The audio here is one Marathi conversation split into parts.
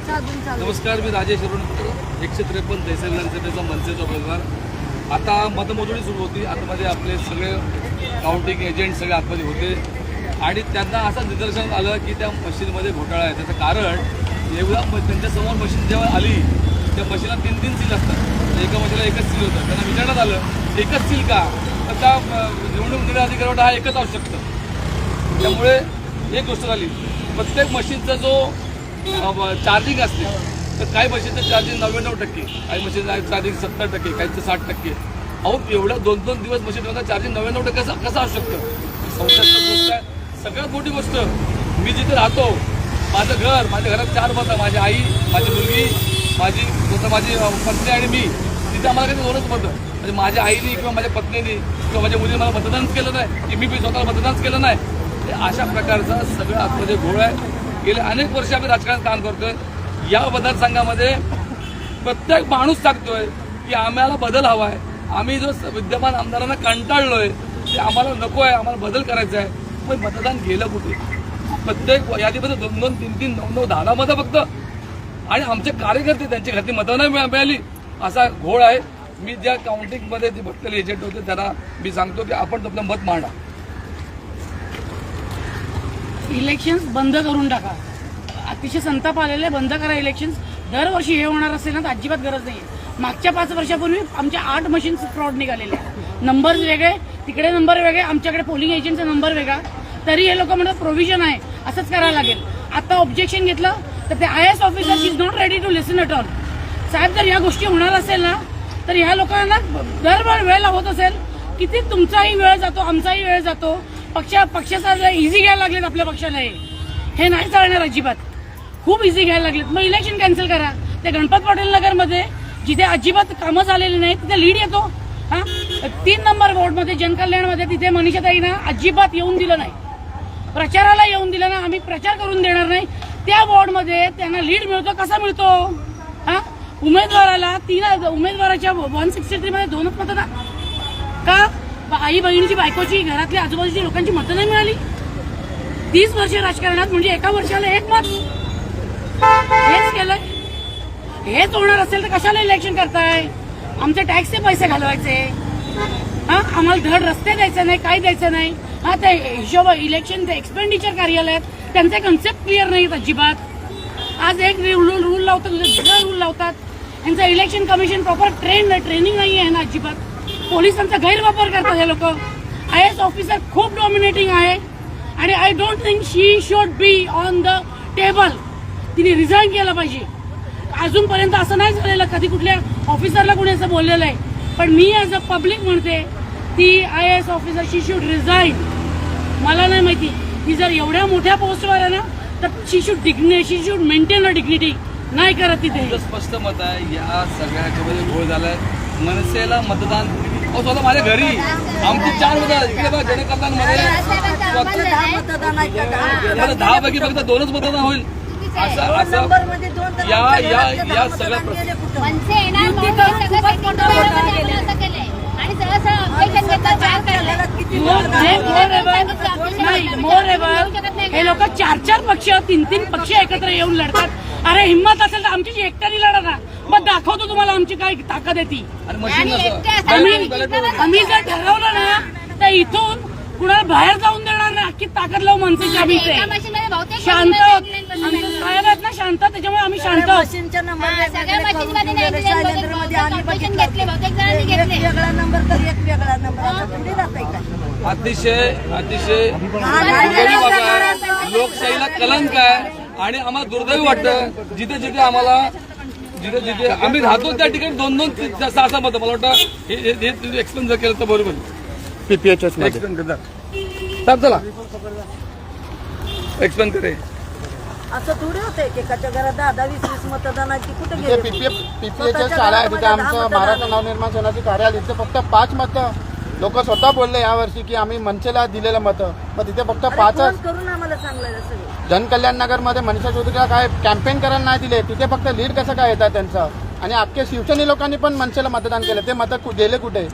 नमस्कार, मी राजेश अरुण 153 तहसील विधानसभेचा मनसेचा उमेदवार। आता मतमोजणी सुरू होती। आतमध्ये आपले सगळे काउंटिंग एजंट सगळे आतमध्ये होते आणि त्यांना असं निदर्शन आलं की त्या मशीनमध्ये घोटाळा आहे। त्याचं कारण एवढा त्यांच्यासमोर मशीन जेव्हा आली त्या मशीनला 3 सील असतात, एका मशीनला एकच सील होतं। त्यांना विचारण्यात आलं एकच सील का, तर त्या निवडणूक निर्णय अधिकाऱ्यावर हा एकच असू शकतं। त्यामुळे एक गोष्ट झाली, प्रत्येक मशीनचा जो चार्जिंग असते तर काही मशीनचं चार्जिंग 99%, काही मशीनचं चार्जिंग 70%, काहीचं 60%। अहो एवढं 2-2 दिवस मशीनला चार्जिंग 99% कसं असू शकतं? संशयास्पद गोष्ट आहे। सगळ्यात मोठी गोष्ट, मी जिथे राहतो माझं घर, माझ्या घरात 4 मतं, माझी आई, माझी मुलगी, माझी पत्नी आणि मी, तिथे आम्हाला काही 2च मतं। म्हणजे माझ्या आईने किंवा माझ्या पत्नीने किंवा माझ्या मुलीने मला मतदानच केलं नाही, की मी स्वतःला मतदानच केलं नाही। हे अशा प्रकारचा सगळं आतमध्ये घोळ आहे। गेले अनेक वर्ष आम्ही राजकारण काम करतोय। या मतदारसंघामध्ये प्रत्येक माणूस सांगतोय की आम्हाला बदल हवा आहे। आम्ही जो विद्यमान आमदारांना कंटाळलोय, ते आम्हाला नको आहे, आम्हाला बदल करायचा आहे। पण मतदान गेलं कुठे? प्रत्येक यादीमध्ये 2-2, 3-3, 9-9, 10 मतं फक्त, आणि आमचे कार्यकर्ते त्यांची घातली मतं नाही मिळाली, असा घोळ आहे। मी ज्या काउंटिंगमध्ये ते भटलेले एजंट होते त्यांना मी सांगतो की आपण आपलं मत मांडा। इलेक्शन्स बंद करून टाका। अतिशय संताप आलेले, बंद करा इलेक्शन्स। दरवर्षी हे होणार असेल ना तर अजिबात गरज नाही। मागच्या 5 वर्षापूर्वी आमच्या 8 मशीन्स फ्रॉड निघालेले, नंबर्स वेगळे, तिकडे नंबर वेगळे, आमच्याकडे पोलिंग एजंटचा नंबर वेगळा, तरी हे लोक म्हणतात प्रोव्हिजन आहे, असंच करायला लागेल। आता ऑब्जेक्शन घेतलं तर ते IAS officer is not ready to listen at all. साहेब, जर या गोष्टी होणार असेल ना तर ह्या लोकांना दरबार वेळ लागत असेल, किती तुमचाही वेळ जातो, आमचाही वेळ जातो। पक्षाचा इझी घ्यायला लागलेत आपल्या पक्षाला, हे नाही चालणार अजिबात। खूप इझी घ्यायला लागलेत। मग इलेक्शन कॅन्सल करा। ते गणपत पटेल नगरमध्ये जिथे अजिबात कामं झालेली नाही तिथे लीड येतो। 3 नंबर वॉर्डमध्ये जनकल्याणमध्ये तिथे मनीषाताईंना अजिबात येऊन दिलं नाही, प्रचाराला येऊन दिलं ना, आम्ही प्रचार करून देणार नाही। त्या वॉर्डमध्ये त्यांना लीड मिळतो, कसा मिळतो? उमेदवाराला 3 उमेदवाराच्या 163 मध्ये 2च मतदान का? आई बहिणीची, बायकोची, घरातल्या आजूबाजूची लोकांची मतं नाही मिळाली। 30 वर्ष राजकारणात म्हणजे एका वर्षाला 1 मत, हेच केलंय। हेच होणार असेल तर कशाला इलेक्शन करताय? आमचे टॅक्सचे पैसे घालवायचे, आम्हाला धड रस्ते द्यायचे नाही, काही द्यायचं नाही। ते हिशोब इलेक्शनचे एक्सपेंडिचर कार्यालयात त्यांचे कन्सेप्ट क्लिअर नाहीत अजिबात। आज एक रूल लावतात, दुसरा रूल लावतात। यांचं इलेक्शन कमिशन प्रॉपर ट्रेनिंग नाही आहे ना अजिबात। पोलिसांचा गैरवापर करतात हे लोक। IAS ऑफिसर खूप डॉमिनेटिंग आहे आणि I don't think she should be on the table. तिने रिझाईन केलं पाहिजे। अजूनपर्यंत असं नाही झालेलं, कधी कुठल्या ऑफिसरला कोणी असं बोललेलं आहे, पण मी ॲज अ पब्लिक म्हणते ती IAS officer she should resign. मला नाही माहिती, ती जर एवढ्या मोठ्या पोस्टवर आहे ना तर शी शुड मेंटेन अ डिग्निटी। नाही करत तिथे। स्पष्ट मत आहे, या सगळ्याच्यामध्ये घोळ झालाय। मनसेला मतदान स्वतः माझ्या घरी आमची 4 मतं इकडे बघा, जनकल्याणमध्ये 10 पैकी फक्त 2च मतदान होईल। असं या सगळ्या हे लोक 4-4 पक्ष, 3-3 पक्ष एकत्र येऊन लढतात। अरे हिम्मत असेल तर आमची एकट्याने लढा ना, मग दाखवतो तुम्हाला आमची काय ताकद आहे ती। आम्ही जर ठरवलं ना तर इथून कुणाला बाहेर जाऊन देणार नाही, अख्खी ताकद लावू मनसेची आम्ही। शांत साहेब आहेत ना, शांत, त्याच्यामुळे आम्ही शांत। अतिशय लोकशाहीला कलंक आहे आणि आम्हाला दुर्दैवी वाटतं जिथे जिथे आम्ही राहतो त्या ठिकाणी 2-2, 6-6 मतं। मला वाटतं हे एक्सप्लेन जर केलं तर बरोबर। PPHS एक्सप्लेन करता साहेब, चला एक्सप्लेन करे। असं थोडी होते एकाच्या घरात 10-20 मतदानाची कुठे गेले? PPHS शाळा आहे तिथे आमचं महाराष्ट्र नवनिर्माण सेनाचे कार्यालय, तिथे फक्त 5 मतं लोक स्वतः बोलले यावर्षी की आम्ही मनसेला दिलेलं मतं, पण तिथे फक्त 5च करून आम्हाला सांगलं सगळं। जनकल्याण नगरमध्ये मनीषा चौधरीला काय कॅम्पेन करायला नाही दिले, तिथे फक्त लीड कसं काय येतात त्यांचं? आणि अख्खे शिवसेने लोकांनी पण मनसेला मतदान केलं, ते मतं गेले कुठे?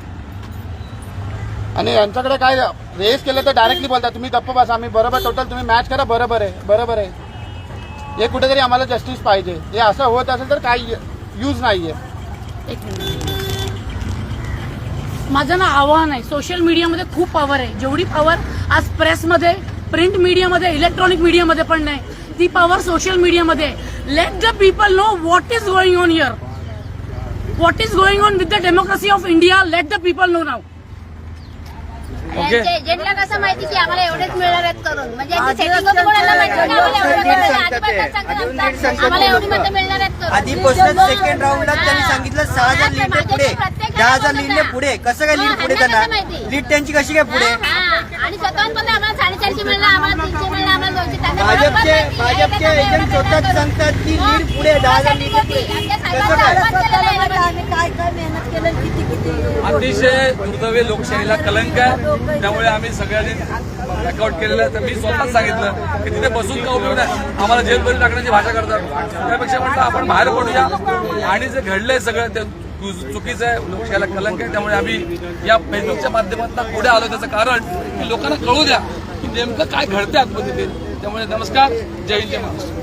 आणि यांच्याकडे काय रेस केलं तर डायरेक्टली बोलतात तुम्ही गप्प बसा, आम्ही बरोबर टोटल तुम्ही मॅच करा, बरोबर आहे। हे कुठेतरी आम्हाला जस्टिस पाहिजे. हे असं होत असेल तर काही यूज नाहीये. एक मिनिट. माझं ना आव्हान आहे, सोशल मीडियामध्ये खूप पॉवर आहे. जेवढी पॉवर आज प्रेसमध्ये, प्रिंट मीडियामध्ये, इलेक्ट्रॉनिक मीडियामध्ये पण नाही, ती पॉवर सोशल मीडियामध्ये. Let the people know what is going on here, what is going on with the democracy of India. Let the people know now. Okay. एजंटला कसं माहिती की आम्हाला एवढेच मिळणार आहेत करून, म्हणजे सेटिंग होतं कोणाला माहिती की आम्हाला एवढे मिळणार. आम्हाला एवढी मतं मिळणार आहेत करून. आधीपासून सेकंड राऊंडला त्यांनी सांगितलं 6,000 लीड पुढे, 10,000 लीडने पुढे. कसं काय लीड पुढे त्यांना, लीड त्यांची कशी काय पुढे? आणि स्वतःहून पण आम्हाला 450 मिळणार, आम्हाला 300 मिळणार, आम्हाला 200. त्यांना भाजपचे एजंट स्वतःच सांगतात की लीड पुढे, 10,000 लीड पुढे. कसं काय? आम्ही काय काय मेहनत केलं, किती किती अतिशय दुर्दैवी लोकशाहीला कलंक आहे. त्यामुळे आम्ही सगळ्यांनी अकाउंट केलेलं आहे. तर मी स्वतःच सांगितलं की तिथे बसून का उपयोग नाही, आम्हाला जेलमध्ये टाकण्याची भाषा करतात. त्यापेक्षा म्हटलं आपण बाहेर पडूया. आणि जे घडलंय सगळं ते चुकीचं आहे, लोकशाहीला कलंक आहे. त्यामुळे आम्ही या फेसबुकच्या माध्यमातून पुढे आलो. त्याचं कारण की लोकांना कळू द्या की नेमकं काय घडते आतमध्ये ते. त्यामुळे नमस्कार, जय हिंद, जय महाराष्ट्र.